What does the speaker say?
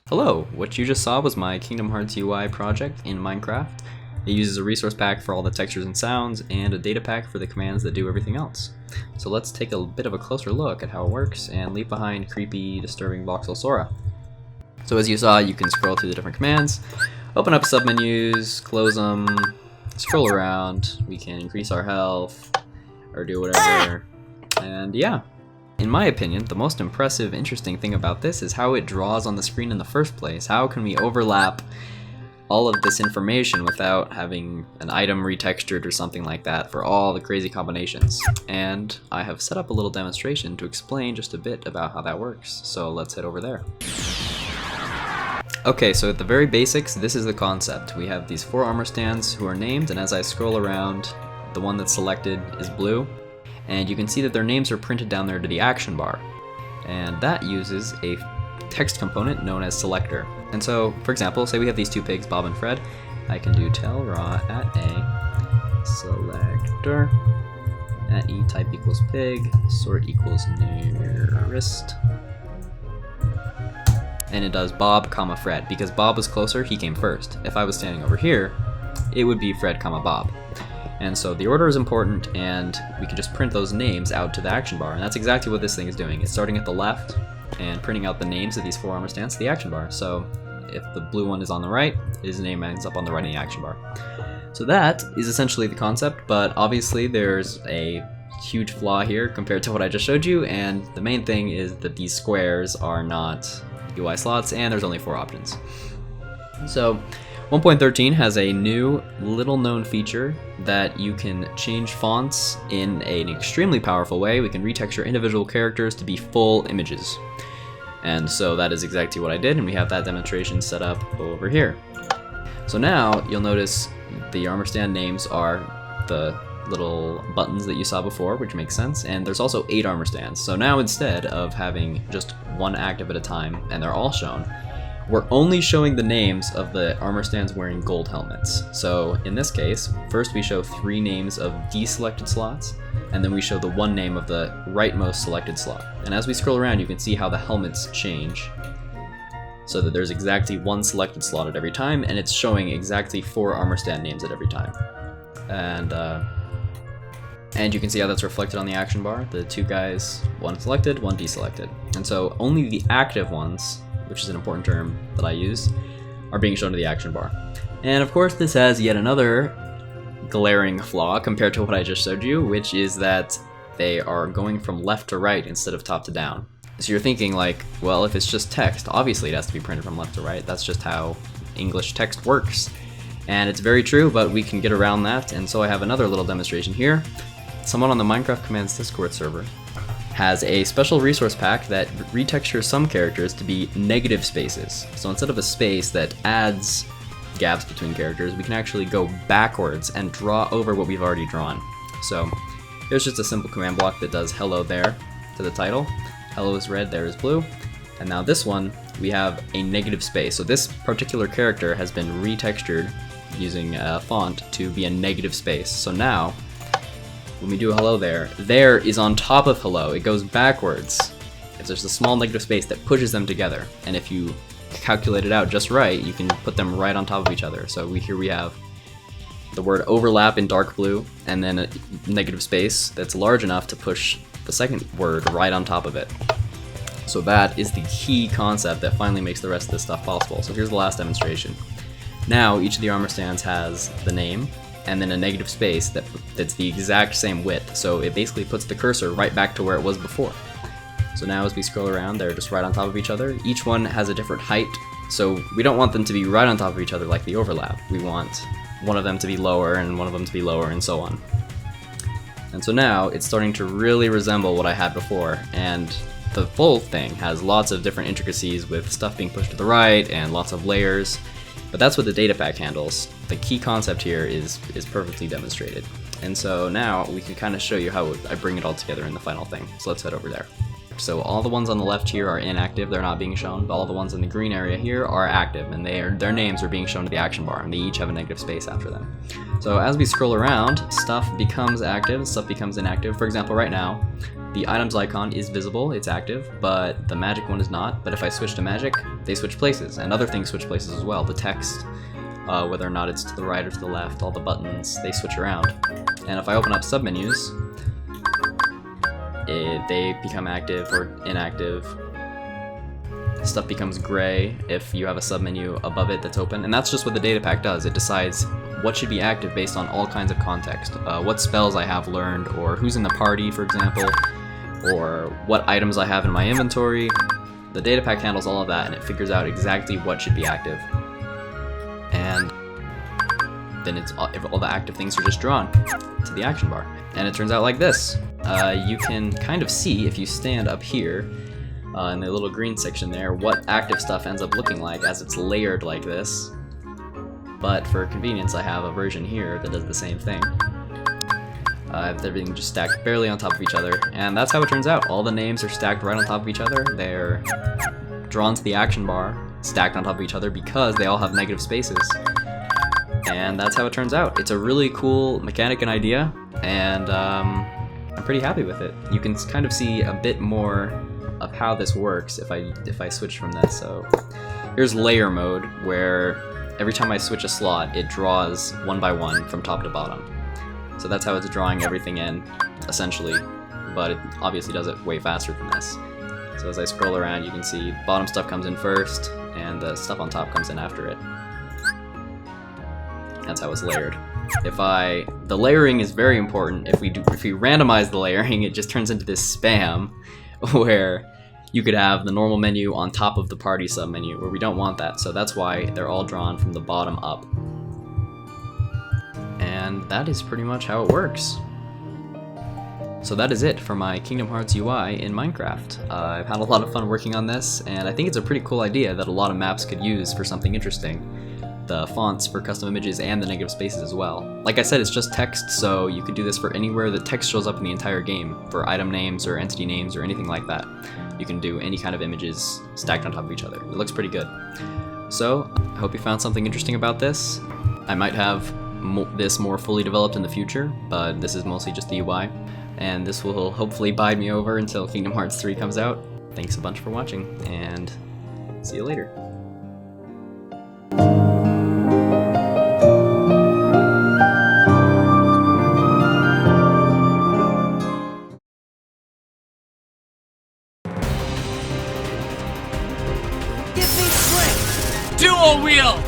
Hello, what you just saw was my Kingdom Hearts UI project in Minecraft. It uses a resource pack for all the textures and sounds, and a data pack for the commands that do everything else. So let's take a bit of a closer look at how it works and leave behind creepy, disturbing voxel Sora. So as you saw, you can scroll through the different commands, open up submenus, close them, scroll around, we can increase our health, or do whatever, and yeah. In my opinion, the most impressive, interesting thing about this is how it draws on the screen in the first place. How can we overlap all of this information without having an item retextured or something like that for all the crazy combinations? And I have set up a little demonstration to explain just a bit about how that works. So let's head over there. Okay, so at the very basics, this is the concept. We have these 4 armor stands who are named, and as I scroll around, the one that's selected is blue. And you can see that their names are printed down there to the action bar. And that uses a text component known as selector. And so, for example, say we have these 2 pigs, Bob and Fred. I can do tell raw at a selector at e type equals pig, sort equals nearest. And it does Bob, comma Fred. Because Bob was closer, he came first. If I was standing over here, it would be Fred, comma Bob. And so the order is important, and we can just print those names out to the action bar, and that's exactly what this thing is doing. It's starting at the left and printing out the names of these 4 armor stands to the action bar. So if the blue one is on the right, his name ends up on the right in the action bar. So that is essentially the concept, but obviously there's a huge flaw here compared to what I just showed you, and the main thing is that these squares are not UI slots, and there's only 4 options. So 1.13 has a new, little-known feature that you can change fonts in an extremely powerful way. We can retexture individual characters to be full images. And so that is exactly what I did, and we have that demonstration set up over here. So now, you'll notice the armor stand names are the little buttons that you saw before, which makes sense, and there's also 8 armor stands. So now instead of having just 1 active at a time, and they're all shown, we're only showing the names of the armor stands wearing gold helmets. So in this case, first we show 3 names of deselected slots, and then we show the 1 name of the rightmost selected slot. And as we scroll around, you can see how the helmets change, so that there's exactly 1 selected slot at every time, and it's showing exactly 4 armor stand names at every time. And you can see how that's reflected on the action bar. The 2 guys, 1 selected, 1 deselected. And so only the active ones, which is an important term that I use, are being shown to the action bar. And of course this has yet another glaring flaw compared to what I just showed you, which is that they are going from left to right instead of top to down. So you're thinking like, well, if it's just text, obviously it has to be printed from left to right. That's just how English text works. And it's very true, but we can get around that, and so I have another little demonstration here. Someone on the Minecraft Commands Discord server has a special resource pack that retextures some characters to be negative spaces. So instead of a space that adds gaps between characters, we can actually go backwards and draw over what we've already drawn. So here's just a simple command block that does hello there to the title. Hello is red, there is blue. And now this one, we have a negative space. So this particular character has been retextured using a font to be a negative space. So now, when we do hello there is on top of hello. It goes backwards. If there's a small negative space that pushes them together, and if you calculate it out just right, you can put them right on top of each other. So here we have the word overlap in dark blue, and then a negative space that's large enough to push the second word right on top of it. So that is the key concept that finally makes the rest of this stuff possible. So here's the last demonstration. Now each of the armor stands has the name, and then a negative space that's the exact same width. So it basically puts the cursor right back to where it was before. So now as we scroll around, they're just right on top of each other. Each one has a different height, so we don't want them to be right on top of each other like the overlap. We want one of them to be lower and one of them to be lower, and so on. And so now it's starting to really resemble what I had before, and the full thing has lots of different intricacies with stuff being pushed to the right and lots of layers. But that's what the data pack handles. The key concept here is perfectly demonstrated. And so now we can kind of show you how I bring it all together in the final thing. So let's head over there. So all the ones on the left here are inactive, they're not being shown, but all the ones in the green area here are active, and their names are being shown to the action bar, and they each have a negative space after them. So as we scroll around, stuff becomes active, stuff becomes inactive. For example, right now, the items icon is visible, it's active, but the magic one is not. But if I switch to magic, they switch places, and other things switch places as well. The text, whether or not it's to the right or to the left, all the buttons, they switch around. And if I open up submenus, they become active or inactive. Stuff becomes gray if you have a submenu above it that's open, and that's just what the data pack does. It decides what should be active based on all kinds of context. What spells I have learned, or who's in the party, for example, or what items I have in my inventory. The data pack handles all of that, and it figures out exactly what should be active. And then all the active things are just drawn to the action bar. And it turns out like this. You can kind of see, if you stand up here, in the little green section there, what active stuff ends up looking like as it's layered like this. But for convenience, I have a version here that does the same thing. I have everything just stacked barely on top of each other, and that's how it turns out. All the names are stacked right on top of each other. They're drawn to the action bar, stacked on top of each other because they all have negative spaces. And that's how it turns out. It's a really cool mechanic and idea, and I'm pretty happy with it. You can kind of see a bit more of how this works if I switch from this. So here's layer mode, where every time I switch a slot, it draws one by one from top to bottom. So that's how it's drawing everything in, essentially, but it obviously does it way faster than this. So as I scroll around, you can see bottom stuff comes in first, and the stuff on top comes in after it. That's how it's layered. The layering is very important. If we randomize the layering, it just turns into this spam, where you could have the normal menu on top of the party submenu, where we don't want that. So that's why they're all drawn from the bottom up. And that is pretty much how it works. So that is it for my Kingdom Hearts UI in Minecraft. I've had a lot of fun working on this, and I think it's a pretty cool idea that a lot of maps could use for something interesting. The fonts for custom images and the negative spaces as well. Like I said, it's just text, so you could do this for anywhere the text shows up in the entire game, for item names or entity names or anything like that. You can do any kind of images stacked on top of each other. It looks pretty good. So, I hope you found something interesting about this. I might have this more fully developed in the future, but this is mostly just the UI, and this will hopefully bide me over until Kingdom Hearts 3 comes out. Thanks a bunch for watching, and see you later. Dual wield!